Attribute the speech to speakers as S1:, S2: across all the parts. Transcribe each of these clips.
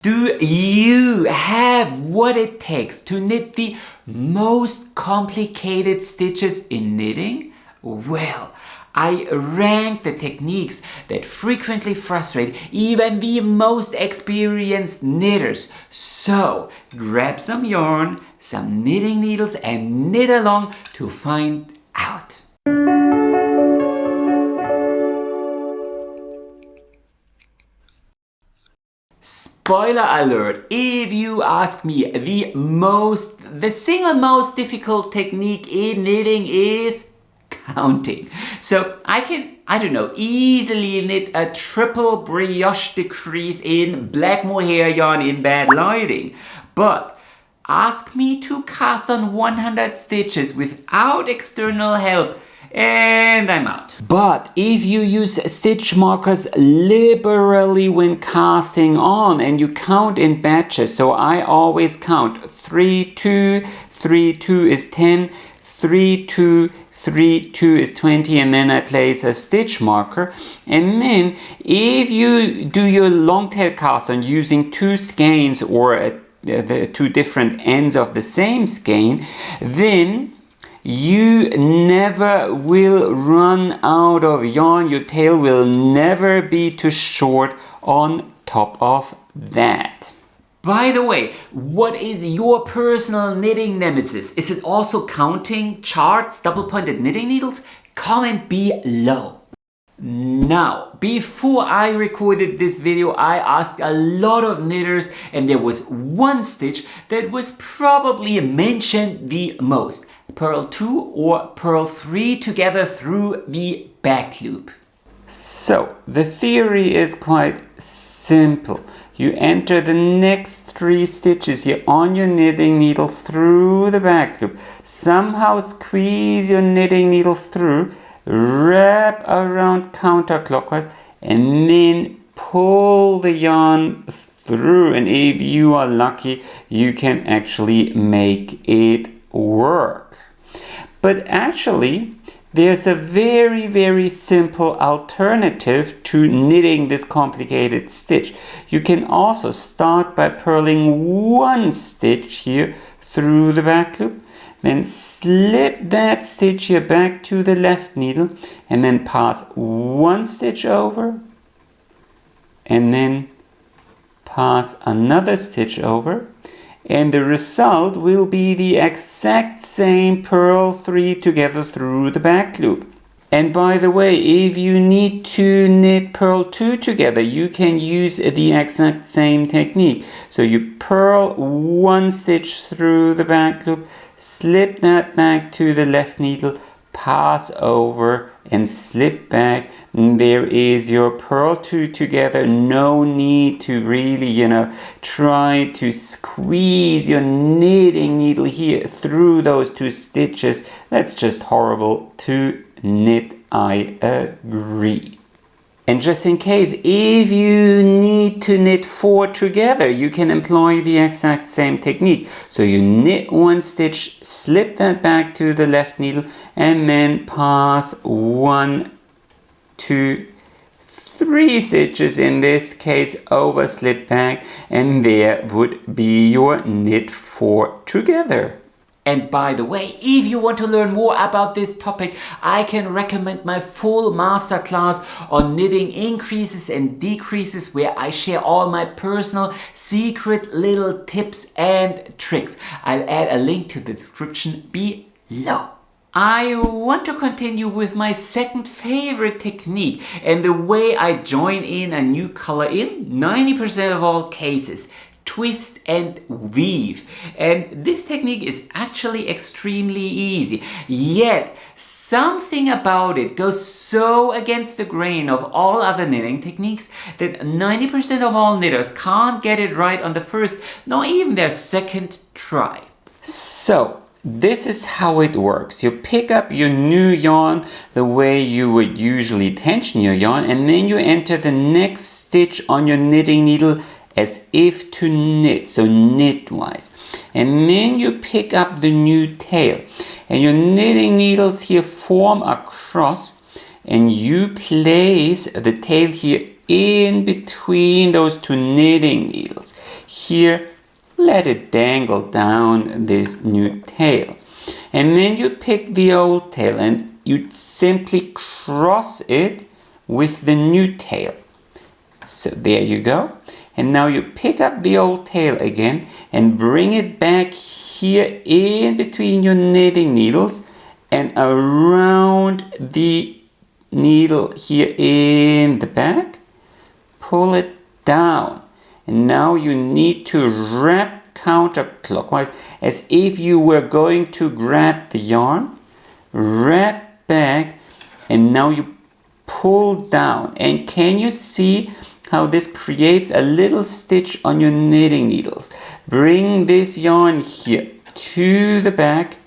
S1: Do you have what it takes to knit the most complicated stitches in knitting? Well, I ranked the techniques that frequently frustrate even the most experienced knitters. So, grab some yarn, some knitting needles and knit along to find out. Spoiler alert, if you ask me, the single most difficult technique in knitting is counting. So I can, easily knit a triple brioche decrease in black mohair yarn in bad lighting. But ask me to cast on 100 stitches without external help and I'm out. But if you use stitch markers liberally when casting on and you count in batches, so I always count 3, 2, 3, 2 is 10, 3, 2, 3, 2 is 20, and then I place a stitch marker. And then if you do your long tail cast on using two skeins or the two different ends of the same skein, then you never will run out of yarn. Your tail will never be too short on top of that. By the way, what is your personal knitting nemesis? Is it also counting charts, double-pointed knitting needles? Comment below. Now, before I recorded this video, I asked a lot of knitters and there was one stitch that was probably mentioned the most. Purl 2 or purl 3 together through the back loop. So, the theory is quite simple. You enter the next 3 stitches here on your knitting needle through the back loop. Somehow squeeze your knitting needle through, wrap around counterclockwise, and then pull the yarn through. And if you are lucky, you can actually make it work. But actually, there's a very, very simple alternative to knitting this complicated stitch. You can also start by purling one stitch here through the back loop, then slip that stitch here back to the left needle, and then pass one stitch over, and then pass another stitch over. And the result will be the exact same purl 3 together through the back loop. And by the way, if you need to knit purl 2 together, you can use the exact same technique. So you purl one stitch through the back loop, slip that back to the left needle, pass over and slip back. And there is your purl 2 together. No need to really, try to squeeze your knitting needle here through those 2 stitches. That's just horrible to knit, I agree. And just in case, if you need to knit 4 together, you can employ the exact same technique. So you knit one stitch, slip that back to the left needle, and then pass 1, 2, 3 stitches in this case over, slip back, and there would be your knit 4 together. And by the way, if you want to learn more about this topic, I can recommend my full masterclass on knitting increases and decreases, where I share all my personal secret little tips and tricks. I'll add a link to the description below. I want to continue with my second favorite technique and the way I join in a new color in 90% of all cases. Twist and weave. And this technique is actually extremely easy, yet something about it goes so against the grain of all other knitting techniques that 90% of all knitters can't get it right on the first, nor even their second try. So this is how it works. You pick up your new yarn the way you would usually tension your yarn, and then you enter the next stitch on your knitting needle as if to knit, so knitwise. And then you pick up the new tail, and your knitting needles here form a cross, and you place the tail here in between those 2 knitting needles. here, let it dangle down this new tail. And then you pick the old tail and you simply cross it with the new tail. So there you go. And now you pick up the old tail again and bring it back here in between your knitting needles and around the needle here in the back. Pull it down. And now you need to wrap counterclockwise as if you were going to grab the yarn. Wrap back and now you pull down. And can you see how this creates a little stitch on your knitting needles? Bring this yarn here to the back.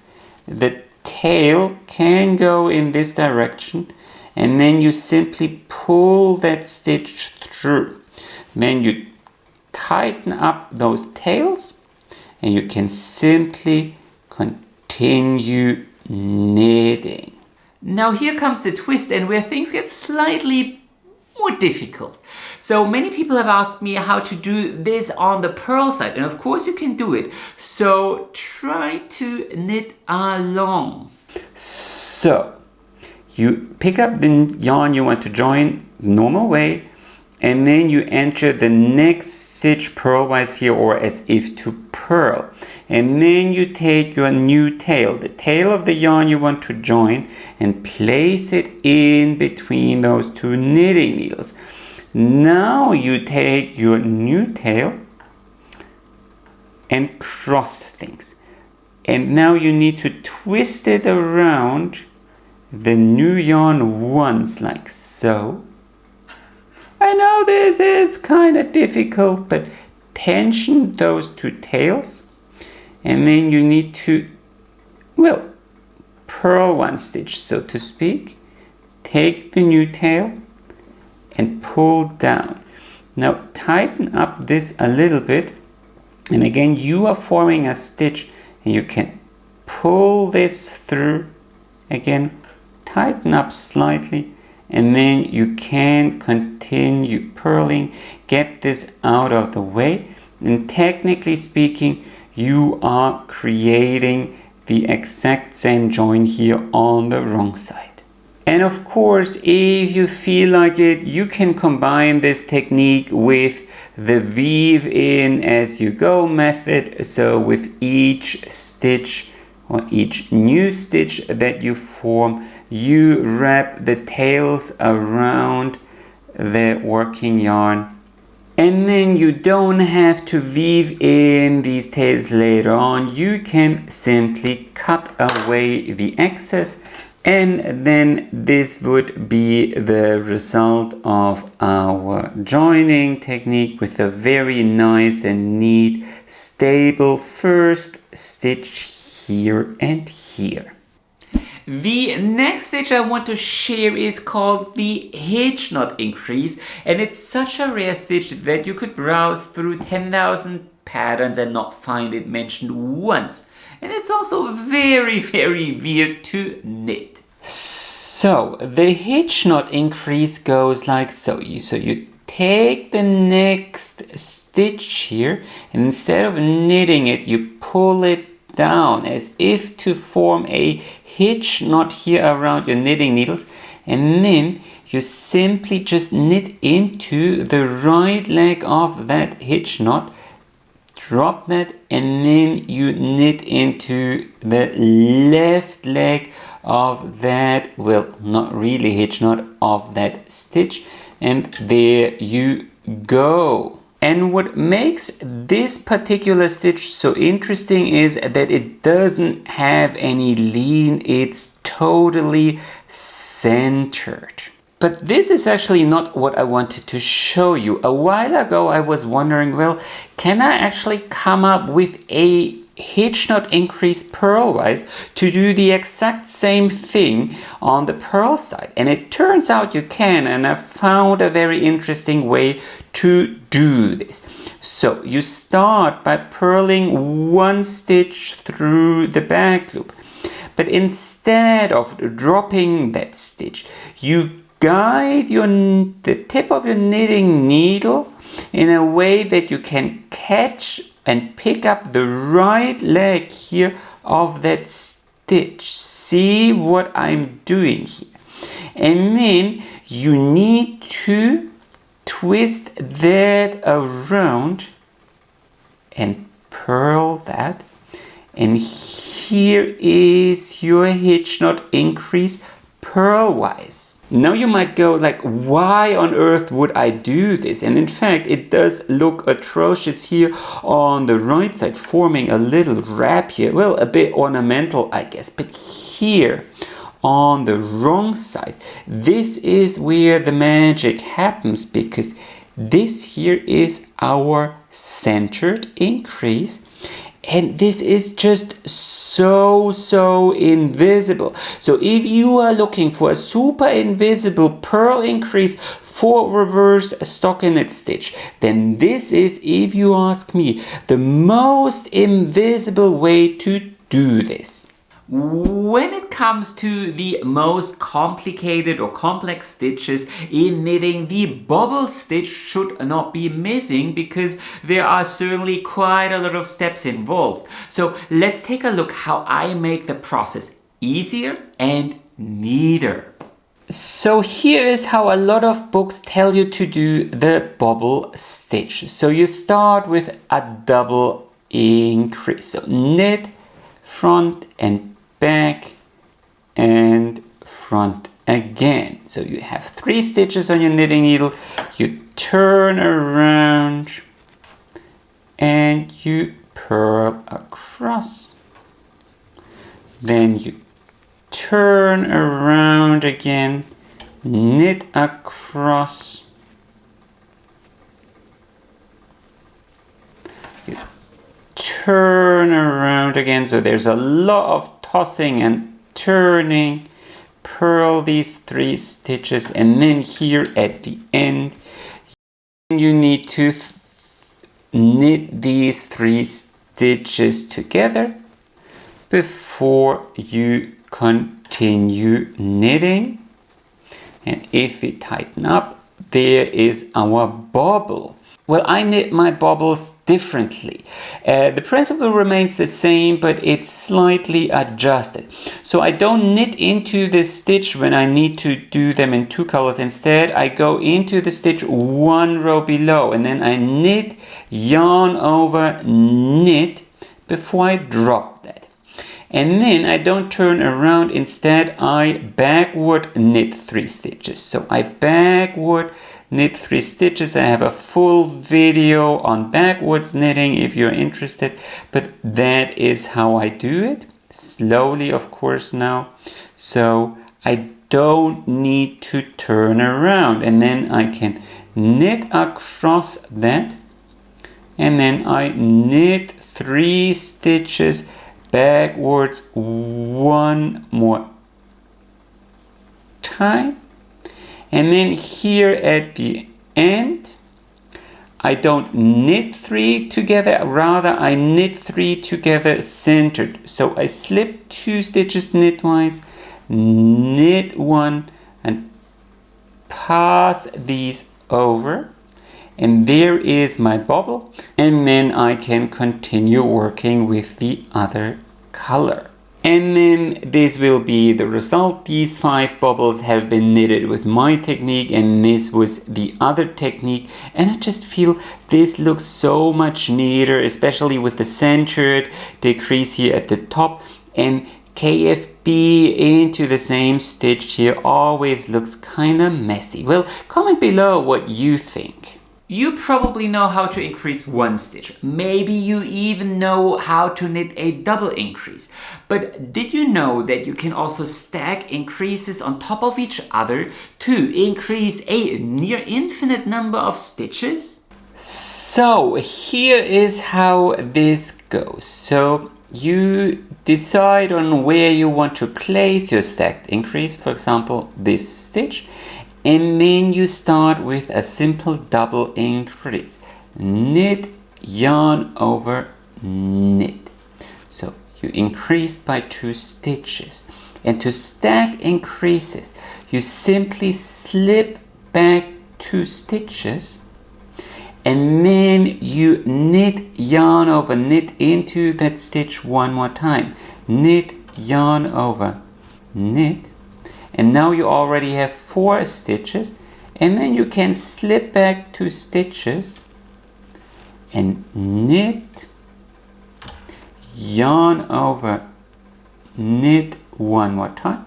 S1: The tail can go in this direction and then you simply pull that stitch through. Then you tighten up those tails and you can simply continue knitting. Now here comes the twist and where things get slightly more difficult. So many people have asked me how to do this on the purl side, and of course you can do it. So try to knit along. So you pick up the yarn you want to join normal way, and then you enter the next stitch purlwise here, or as if to purl. And then you take your new tail, the tail of the yarn you want to join, and place it in between those two knitting needles. Now you take your new tail and cross things. And now you need to twist it around the new yarn once, like so. I know this is kind of difficult, but tension those two tails. And then you need to, well, purl one stitch, so to speak. Take the new tail and pull down. Now tighten up this a little bit. And again, you are forming a stitch and you can pull this through. Again, tighten up slightly. And then you can continue purling. Get this out of the way. And technically speaking, you are creating the exact same join here on the wrong side. And of course, if you feel like it, you can combine this technique with the weave in as you go method. So with each stitch or each new stitch that you form, you wrap the tails around the working yarn. And then you don't have to weave in these tails later on. You can simply cut away the excess, and then this would be the result of our joining technique with a very nice and neat stable first stitch here and here. The next stitch I want to share is called the Hitchknit increase, and it's such a rare stitch that you could browse through 10,000 patterns and not find it mentioned once. And it's also very, very weird to knit. So the Hitchknit increase goes like so. So you take the next stitch here, and instead of knitting it, you pull it down as if to form a hitch knot here around your knitting needles, and then you simply just knit into the right leg of that hitch knot, drop that, and then you knit into the left leg of that, well, not really hitch knot, of that stitch, and there you go. And what makes this particular stitch so interesting is that it doesn't have any lean, it's totally centered. But this is actually not what I wanted to show you. A while ago I was wondering, well, can I actually come up with a Hitchknit increase purlwise to do the exact same thing on the purl side? And it turns out you can, and I found a very interesting way to do this. So you start by purling one stitch through the back loop, but instead of dropping that stitch, you guide the tip of your knitting needle in a way that you can catch and pick up the right leg here of that stitch. See what I'm doing here. And then you need to twist that around and purl that. And here is your hitch knot increase purlwise. Now you might go like, why on earth would I do this? And in fact, it does look atrocious here on the right side, forming a little wrap here. Well, a bit ornamental, I guess. But here on the wrong side, this is where the magic happens, because this here is our centered increase. And this is just so invisible. So if you are looking for a super invisible purl increase for reverse stockinette stitch, then this is, if you ask me, the most invisible way to do this. When it comes to the most complicated or complex stitches in knitting, the bobble stitch should not be missing, because there are certainly quite a lot of steps involved. So let's take a look how I make the process easier and neater. So here is how a lot of books tell you to do the bobble stitch. So you start with a double increase. So knit, front and back and front again. So you have 3 stitches on your knitting needle. You turn around and you purl across. Then you turn around again, knit across. You turn around again. So there's a lot of tossing and turning. Purl these 3 stitches, and then here at the end you need to knit these 3 stitches together before you continue knitting. And if we tighten up, there is our bobble. Well, I knit my bobbles differently. The principle remains the same, but it's slightly adjusted. So I don't knit into the stitch when I need to do them in 2 colors. Instead, I go into the stitch 1 row below, and then I knit, yarn over, knit before I drop that. And then I don't turn around. Instead, I backward knit 3 stitches. So I backward knit 3 stitches. I have a full video on backwards knitting if you're interested, but that is how I do it. Slowly, of course, now. So I don't need to turn around, and then I can knit across that, and then I knit 3 stitches backwards 1 more time. And then here at the end, I don't knit 3 together, rather I knit 3 together centered. So I slip 2 stitches knitwise, knit 1, and pass these over. And there is my bobble. And then I can continue working with the other color. And then this will be the result. These 5 bobbles have been knitted with my technique, and this was the other technique. And I just feel this looks so much neater, especially with the centered decrease here at the top. And KFB into the same stitch here always looks kind of messy. Well, comment below what you think. You probably know how to increase 1 stitch. Maybe you even know how to knit a double increase. But did you know that you can also stack increases on top of each other to increase a near infinite number of stitches? So here is how this goes. So you decide on where you want to place your stacked increase, for example, this stitch. And then you start with a simple double increase. Knit, yarn over, knit. So you increased by 2 stitches. And to stack increases, you simply slip back 2 stitches. and then you knit, yarn over, knit into that stitch one more time. Knit, yarn over, knit, and now you already have 4 stitches, and then you can slip back 2 stitches and knit, yarn over, knit one more time,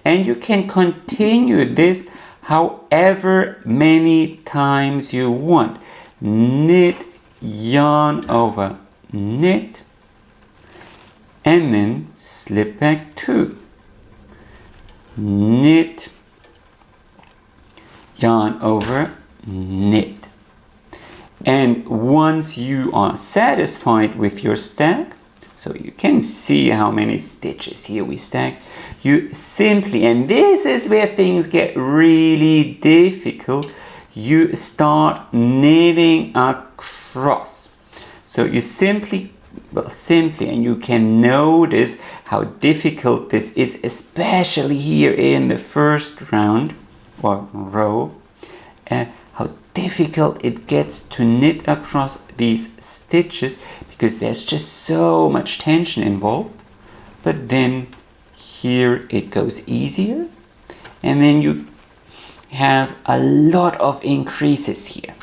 S1: and you can continue this however many times you want. Knit, yarn over, knit, and then slip back 2, knit, yarn over, knit. And once you are satisfied with your stack, so you can see how many stitches here we stacked, you simply, and this is where things get really difficult, you start knitting across. So you simply, and you can notice how difficult this is, especially here in the first round or row, how difficult it gets to knit across these stitches because there's just so much tension involved. But then here it goes easier, and then you have a lot of increases here.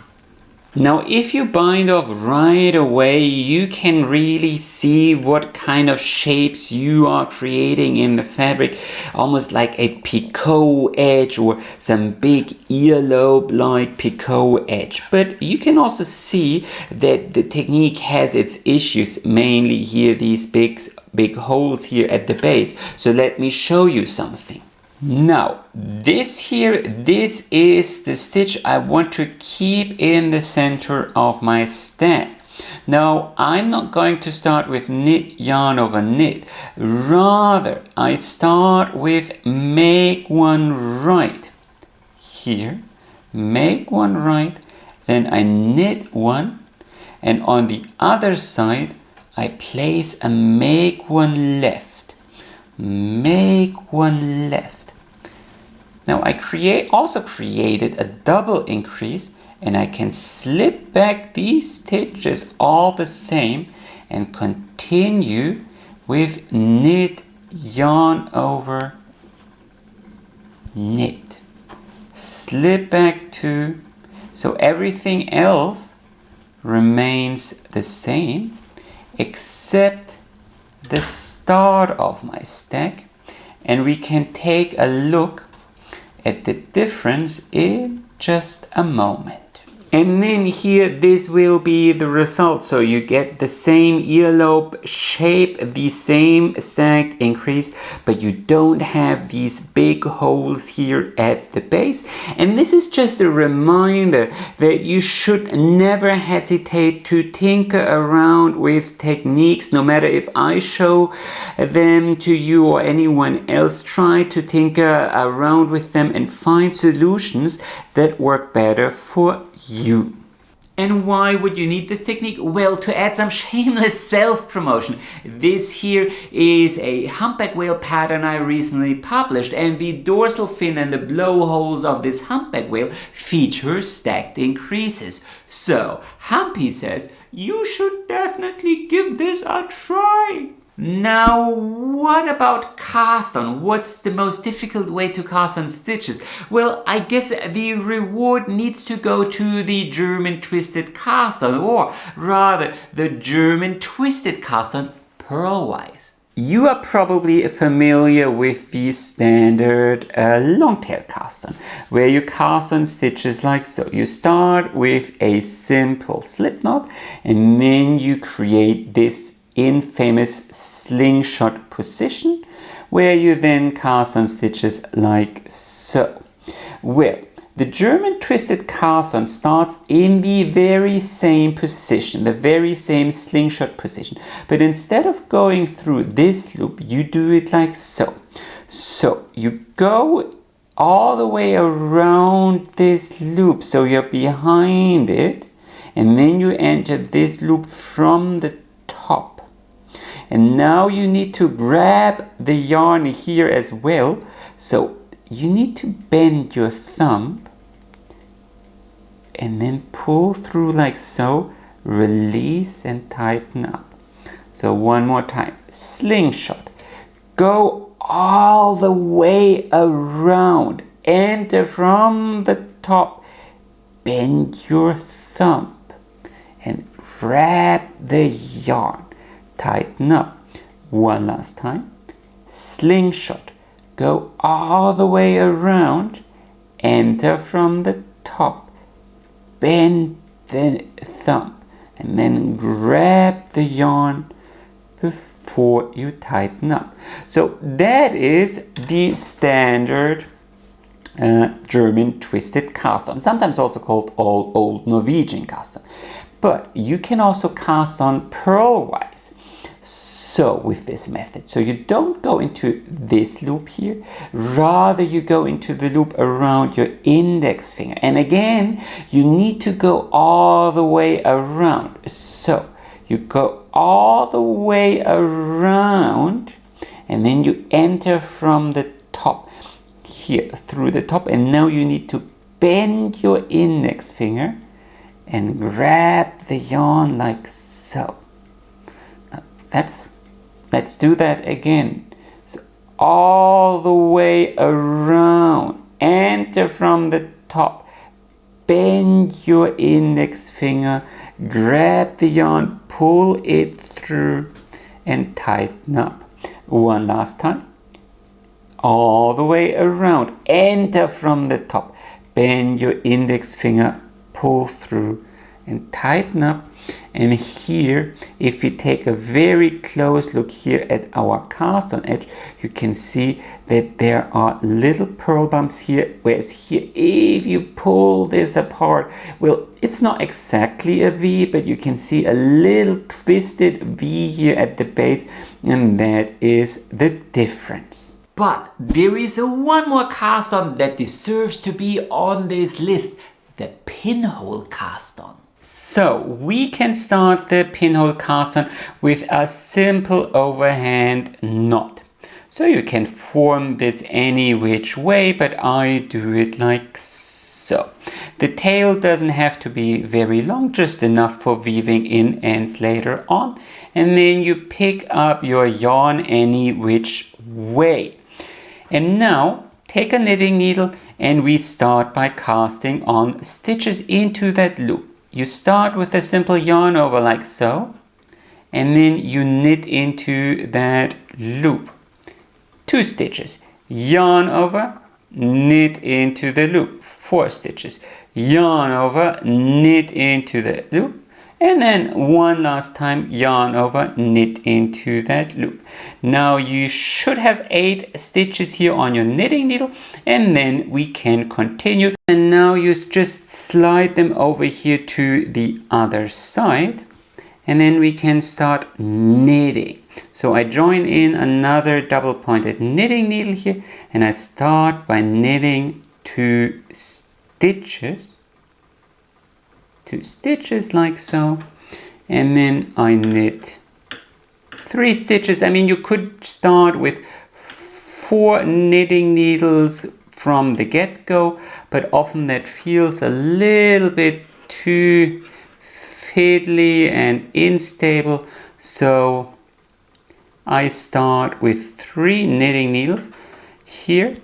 S1: Now if you bind off right away, you can really see what kind of shapes you are creating in the fabric, almost like a picot edge or some big earlobe like picot edge. But you can also see that the technique has its issues, mainly here these big holes here at the base. So let me show you something. Now, this is the stitch I want to keep in the center of my stack. Now, I'm not going to start with knit, yarn over, knit. Rather, I start with make one right. Here, make one right, then I knit one, and on the other side, I place a make one left. Make one left. Now I also created a double increase, and I can slip back these stitches all the same and continue with knit, yarn over, knit. Slip back 2. So everything else remains the same except the start of my stack, and we can take a look at the difference in just a moment. And then here, this will be the result. So you get the same earlobe shape, the same stacked increase, but you don't have these big holes here at the base. And this is just a reminder that you should never hesitate to tinker around with techniques, no matter if I show them to you or anyone else. Try to tinker around with them and find solutions that work better for you. And why would you need this technique? Well, to add some shameless self-promotion. This here is a humpback whale pattern I recently published, and the dorsal fin and the blowholes of this humpback whale feature stacked increases. So, Humpy says, you should definitely give this a try. Now, what about cast on? What's the most difficult way to cast on stitches? Well, I guess the reward needs to go to the German twisted cast on, or rather the German twisted cast on purlwise. You are probably familiar with the standard longtail cast on, where you cast on stitches like so. You start with a simple slip knot, and then you create this infamous slingshot position, where you then cast on stitches like so. Well, the German twisted cast on starts in the very same position, the very same slingshot position, but instead of going through this loop, you do it like so. So you go all the way around this loop, so you're behind it, and then you enter this loop from the top. And now you need to grab the yarn here as well. So you need to bend your thumb and then pull through like so, release and tighten up. So one more time, slingshot, go all the way around, enter from the top, bend your thumb and grab the yarn, tighten up. One last time, slingshot, go all the way around, enter from the top, bend the thumb, and then grab the yarn before you tighten up. So that is the standard German twisted cast on, sometimes also called old Norwegian cast on. But you can also cast on purlwise. So with this method, so you don't go into this loop here, rather you go into the loop around your index finger. And again, you need to go all the way around. So you go all the way around and then you enter from the top here through the top, and now you need to bend your index finger and grab the yarn like so. Let's do that again. So all the way around, enter from the top, bend your index finger, grab the yarn, pull it through and tighten up. One last time. All the way around, enter from the top, bend your index finger, pull through and tighten up. And here, if you take a very close look here at our cast on edge, you can see that there are little purl bumps here, whereas here, if you pull this apart, well, it's not exactly a V, but you can see a little twisted V here at the base, and that is the difference. But there is one more cast on that deserves to be on this list, the pinhole cast on. So we can start the pinhole cast on with a simple overhand knot. So you can form this any which way, but I do it like so. The tail doesn't have to be very long, just enough for weaving in ends later on. And then you pick up your yarn any which way. And now take a knitting needle and we start by casting on stitches into that loop. You start with a simple yarn over like so, and then you knit into that loop. 2 stitches, yarn over, knit into the loop. 4 stitches, yarn over, knit into the loop. And then one last time, yarn over, knit into that loop. Now you should have 8 stitches here on your knitting needle, and then we can continue. And now you just slide them over here to the other side, and then we can start knitting. So I join in another double pointed knitting needle here, and I start by knitting 2 stitches. 2 stitches like so, and then I knit 3 stitches. I mean, you could start with 4 knitting needles from the get-go, but often that feels a little bit too fiddly and unstable, so I start with 3 knitting needles here,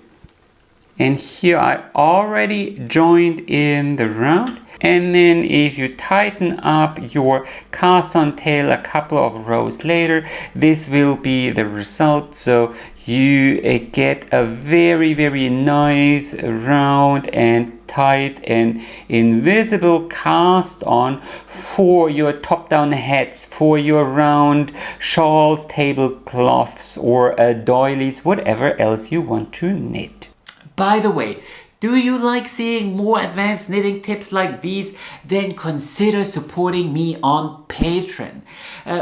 S1: and here I already joined in the round. And then if you tighten up your cast on tail a couple of rows later, this will be the result. So you get a very, very nice round and tight and invisible cast on for your top-down hats, for your round shawls, tablecloths, or doilies, whatever else you want to knit. By the way, do you like seeing more advanced knitting tips like these? Then consider supporting me on Patreon.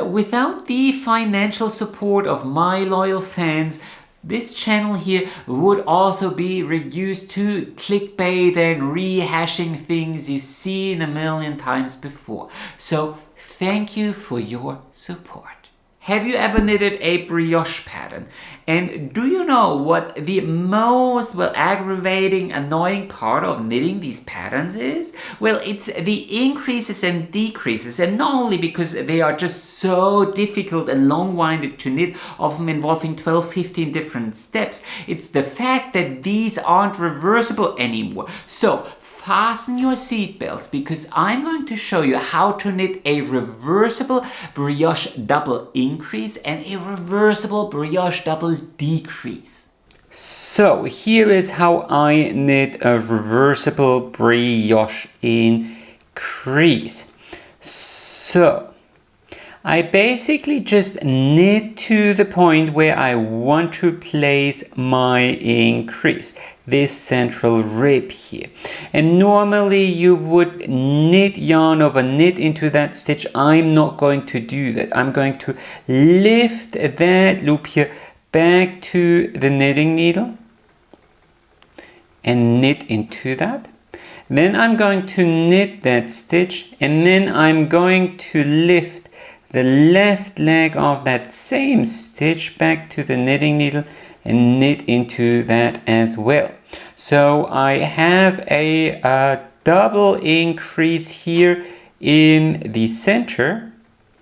S1: Without the financial support of my loyal fans, this channel here would also be reduced to clickbait and rehashing things you've seen a million times before. So thank you for your support. have you ever knitted a brioche pattern? And do you know what the most, well, aggravating, annoying part of knitting these patterns is? Well, it's the increases and decreases, and not only because they are just so difficult and long-winded to knit, often involving 12, 15 different steps. It's the fact that these aren't reversible anymore. So fasten your seatbelts, because I'm going to show you how to knit a reversible brioche double increase and a reversible brioche double decrease. So here is how I knit a reversible brioche increase. So I basically just knit to the point where I want to place my increase, this central rib here. And normally you would knit yarn over knit into that stitch. I'm not going to do that. I'm going to lift that loop here back to the knitting needle and knit into that. Then I'm going to knit that stitch, and then I'm going to lift the left leg of that same stitch back to the knitting needle and knit into that as well. So I have a double increase here in the center,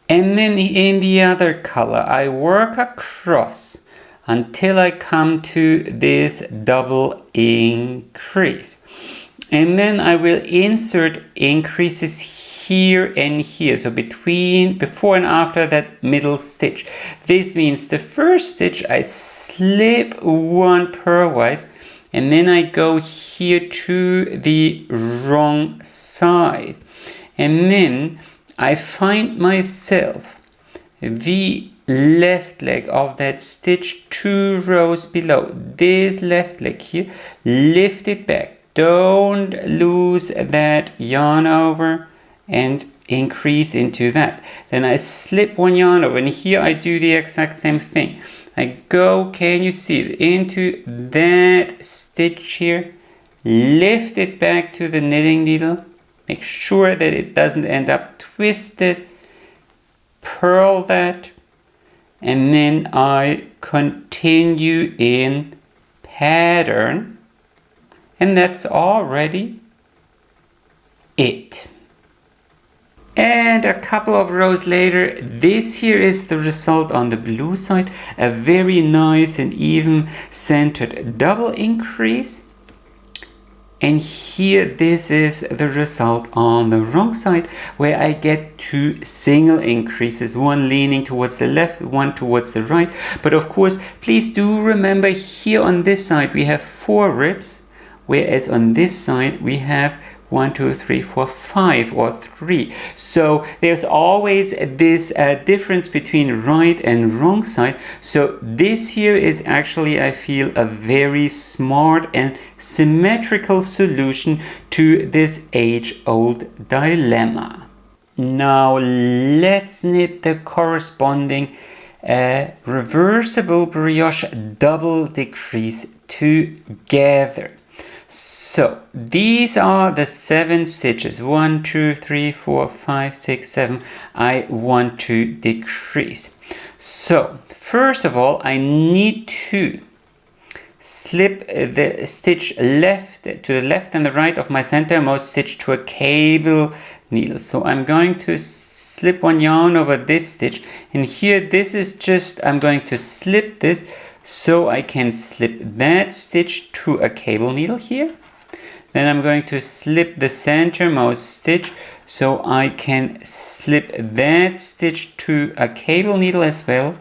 S1: and then in the other color I work across until I come to this double increase, and then I will insert increases here and here, so before and after that middle stitch. This means the first stitch I slip one purlwise, and then I go here to the wrong side, and then I find myself the left leg of that stitch 2 rows below, this left leg here, lift it back, don't lose that yarn over, and increase into that. Then I slip one yarn over, and here I do the exact same thing. I go, can you see it, into that stitch here, lift it back to the knitting needle, make sure that it doesn't end up twisted, purl that, and then I continue in pattern, and that's already it. And a couple of rows later, this here is the result on the blue side, a very nice and even centered double increase. And here this is the result on the wrong side, where I get 2 single increases, one leaning towards the left, one towards the right. But of course, please do remember, here on this side we have 4 ribs, whereas on this side we have 1, 2, 3, 4, 5 or 3. So there's always this difference between right and wrong side. So this here is actually, I feel, a very smart and symmetrical solution to this age-old dilemma. Now let's knit the corresponding reversible brioche double decrease together. So these are the 7 stitches, 1, 2, 3, 4, 5, 6, 7, I want to decrease. So first of all, I need to slip the stitch left to the left and the right of my centermost stitch to a cable needle. So I'm going to slip one yarn over this stitch, and here this is just, I'm going to slip this so I can slip that stitch to a cable needle here. Then I'm going to slip the centermost stitch so I can slip that stitch to a cable needle as well.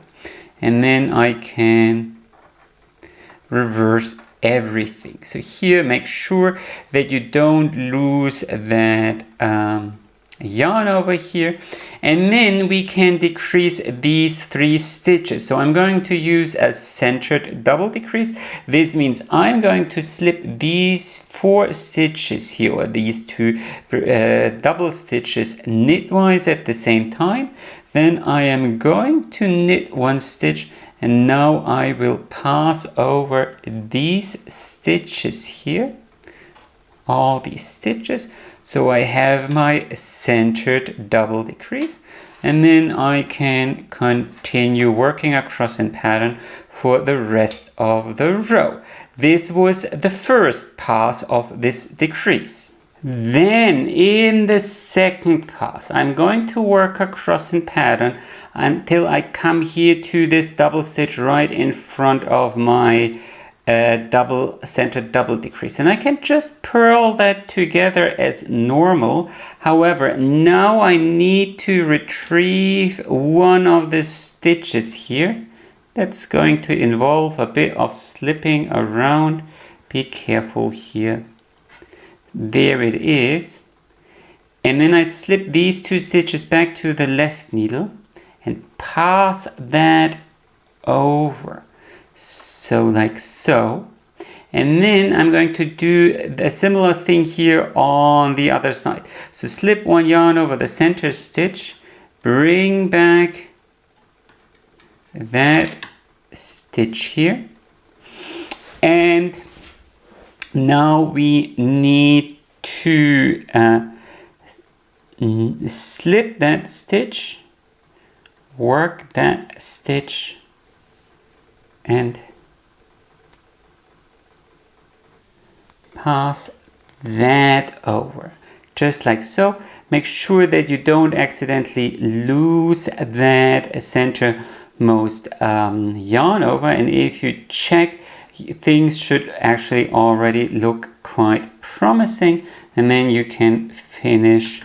S1: And then I can reverse everything. So here, make sure that you don't lose that yarn over here, and then we can decrease these 3 stitches. So I'm going to use a centered double decrease. This means I'm going to slip these 4 stitches here, or these 2 double stitches knitwise at the same time. Then I am going to knit 1 stitch, and now I will pass over these stitches here, all these stitches. So I have my centered double decrease. and then I can continue working across in pattern for the rest of the row. This was the first pass of this decrease. Then in the second pass, I'm going to work across in pattern until I come here to this double stitch right in front of my double centered double decrease, and I can just purl that together as normal. However, now I need to retrieve one of the stitches here. That's going to involve a bit of slipping around. Be careful here. There it is. And then I slip these two stitches back to the left needle and pass that over. So like so. And then I'm going to do a similar thing here on the other side. So slip one yarn over the center stitch, bring back that stitch here, and now we need to slip that stitch, work that stitch, and pass that over, just like so. Make sure that you don't accidentally lose that centermost yarn over, and if you check, things should actually already look quite promising, and then you can finish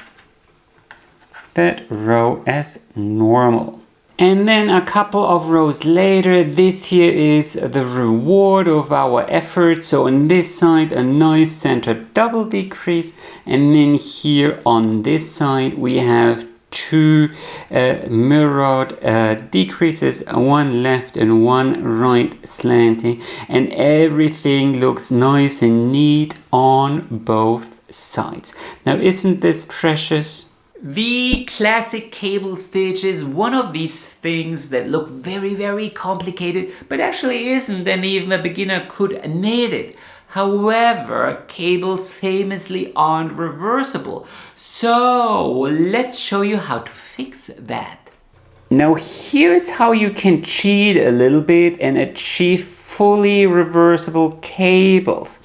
S1: that row as normal. And then a couple of rows later, this here is the reward of our effort. So on this side, a nice centered double decrease, and then here on this side we have two mirrored decreases, one left and one right slanting, and everything looks nice and neat on both sides. Now, isn't this precious? The classic cable stitch is one of these things that look very, very complicated, but actually isn't, and even a beginner could knit it. However, cables famously aren't reversible. So let's show you how to fix that. Now here's how you can cheat a little bit and achieve fully reversible cables.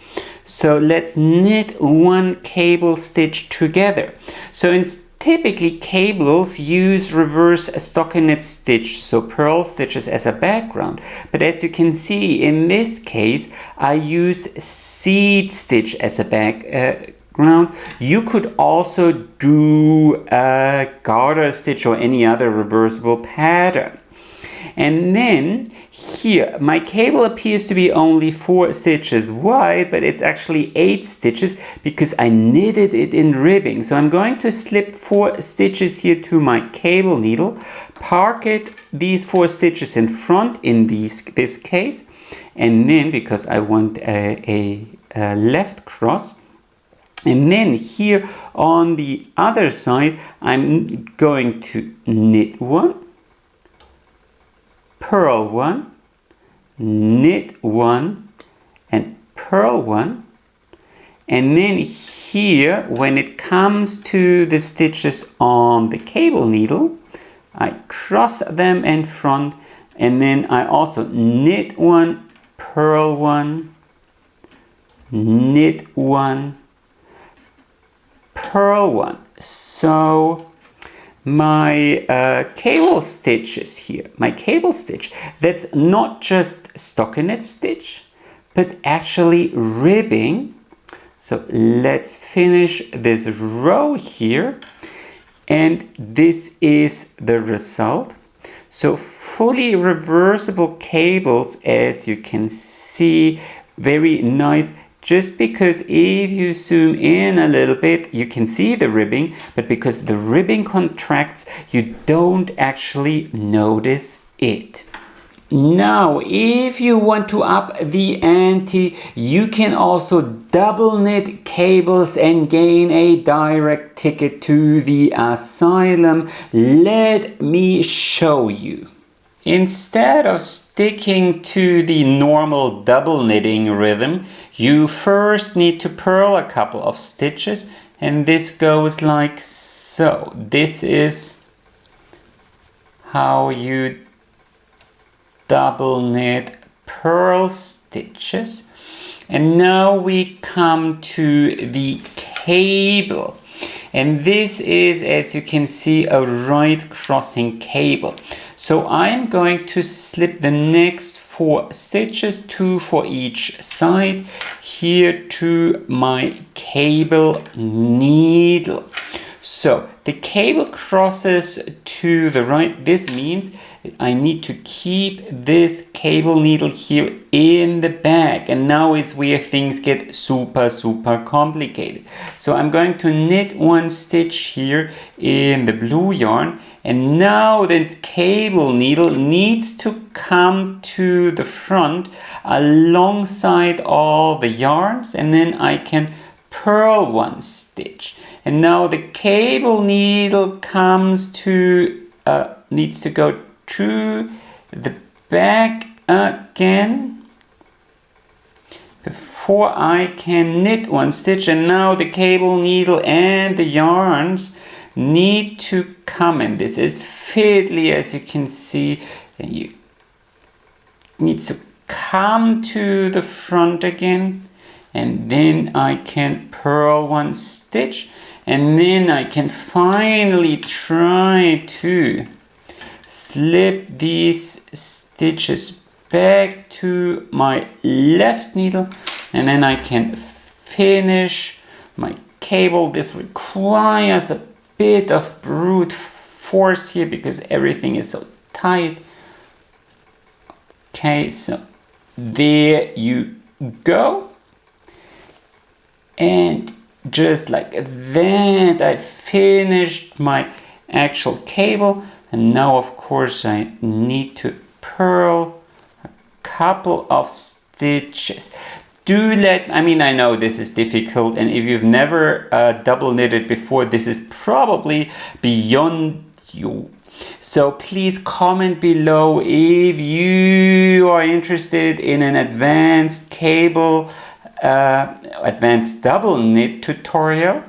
S1: So let's knit one cable stitch together. So typically cables use reverse stockinette stitch, so purl stitches as a background. But as you can see in this case, I use seed stitch as a background. You could also do a garter stitch or any other reversible pattern. And then here, my cable appears to be only 4 stitches wide, but it's actually 8 stitches because I knitted it in ribbing. So I'm going to slip 4 stitches here to my cable needle, park these 4 stitches in front in this case, and then because I want a left cross, and then here on the other side, I'm going to knit one, purl one, knit one, and purl one. And then here, when it comes to the stitches on the cable needle, I cross them in front, and then I also knit one, purl one, knit one, purl one. So my cable stitches here, my cable stitch, that's not just stockinette stitch, but actually ribbing. So let's finish this row here, and this is the result. So fully reversible cables, as you can see, very nice. Just because if you zoom in a little bit, you can see the ribbing, but because the ribbing contracts, you don't actually notice it. Now, if you want to up the ante, you can also double knit cables and gain a direct ticket to the asylum. Let me show you. Instead of sticking to the normal double knitting rhythm, you first need to purl a couple of stitches, and this goes like so. This is how you double knit purl stitches. And now we come to the cable. And this is, as you can see, a right crossing cable. So I'm going to slip the next 4 stitches, 2 for each side, here to my cable needle. So the cable crosses to the right. This means I need to keep this cable needle here in the back, and now is where things get super complicated. So I'm going to knit 1 stitch here in the blue yarn, and now the cable needle needs to come to the front alongside all the yarns, and then I can purl 1 stitch. And now the cable needle comes to needs to go to the back again before I can knit 1 stitch. And now the cable needle and the yarns need to come in. This is fiddly, as you can see, and you need to come to the front again, and then I can purl 1 stitch, and then I can finally try to slip these stitches back to my left needle, and then I can finish my cable. This requires a bit of brute force here because everything is so tight. Okay, so there you go. And just like that, I finished my actual cable. And now, of course, I need to purl a couple of stitches. I know this is difficult, and if you've never double knitted before, this is probably beyond you. So please comment below if you are interested in an advanced double knit tutorial,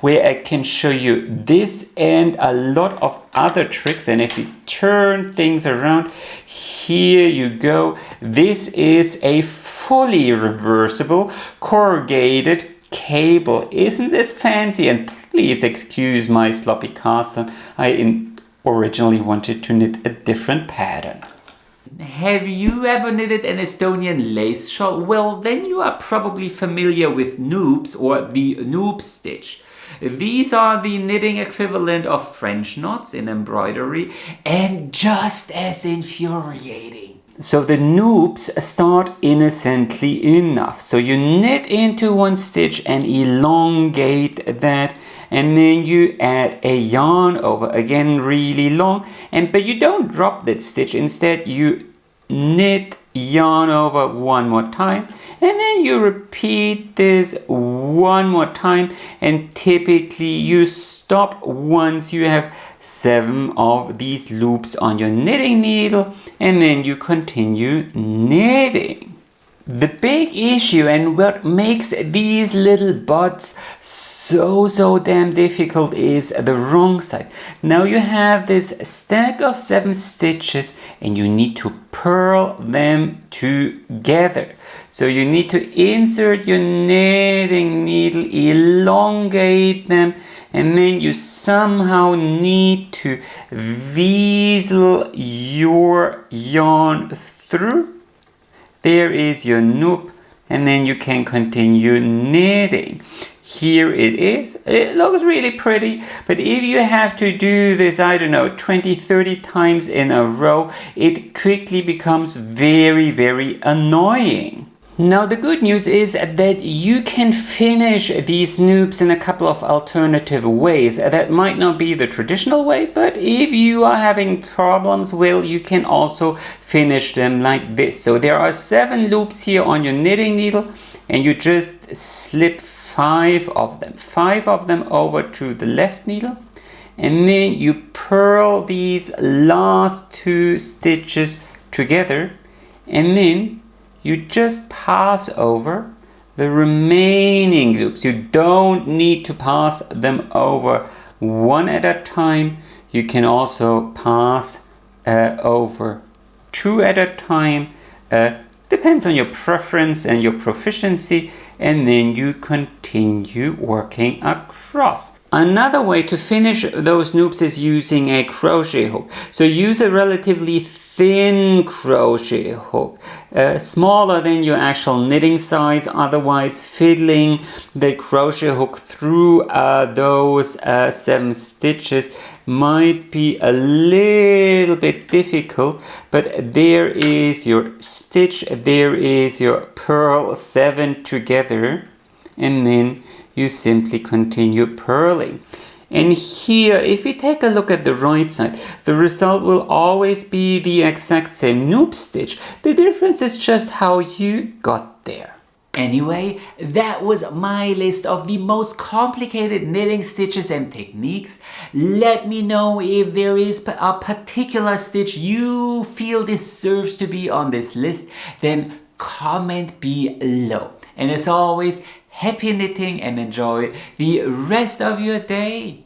S1: where I can show you this and a lot of other tricks. And if you turn things around, here you go. This is a fully reversible corrugated cable. Isn't this fancy? And please excuse my sloppy cast on. I originally wanted to knit a different pattern. Have you ever knitted an Estonian lace shawl? Well, then you are probably familiar with nupps, or the noops stitch. These are the knitting equivalent of French knots in embroidery, and just as infuriating. So the nupps start innocently enough. So you knit into 1 stitch and elongate that, and then you add a yarn over, again really long, but you don't drop that stitch. Instead you knit yarn over 1 more time, and then you repeat this 1 more time, and typically you stop once you have 7 of these loops on your knitting needle, and then you continue knitting. The big issue, and what makes these little buds so damn difficult, is the wrong side. Now you have this stack of 7 stitches, and you need to purl them together. So you need to insert your knitting needle, elongate them, and then you somehow need to weasel your yarn through. There is your noop, and then you can continue knitting. Here it is. It looks really pretty, but if you have to do this, 20-30 times in a row, it quickly becomes very annoying. Now the good news is that you can finish these noops in a couple of alternative ways. That might not be the traditional way, but if you are having problems, well, you can also finish them like this. So there are 7 loops here on your knitting needle, and you just slip 5 of them over to the left needle, and then you purl these last 2 stitches together, and then you just pass over the remaining loops. You don't need to pass them over one at a time. You can also pass over 2 at a time. Depends on your preference and your proficiency, and then you continue working across. Another way to finish those nupps is using a crochet hook. So use a relatively thin crochet hook, smaller than your actual knitting size, otherwise fiddling the crochet hook through those 7 stitches might be a little bit difficult, but there is your stitch, there is your purl 7 together, and then you simply continue purling. And here, if we take a look at the right side, the result will always be the exact same noop stitch. The difference is just how you got there. Anyway, that was my list of the most complicated knitting stitches and techniques. Let me know if there is a particular stitch you feel deserves to be on this list. Then comment below. And as always, happy knitting and enjoy the rest of your day.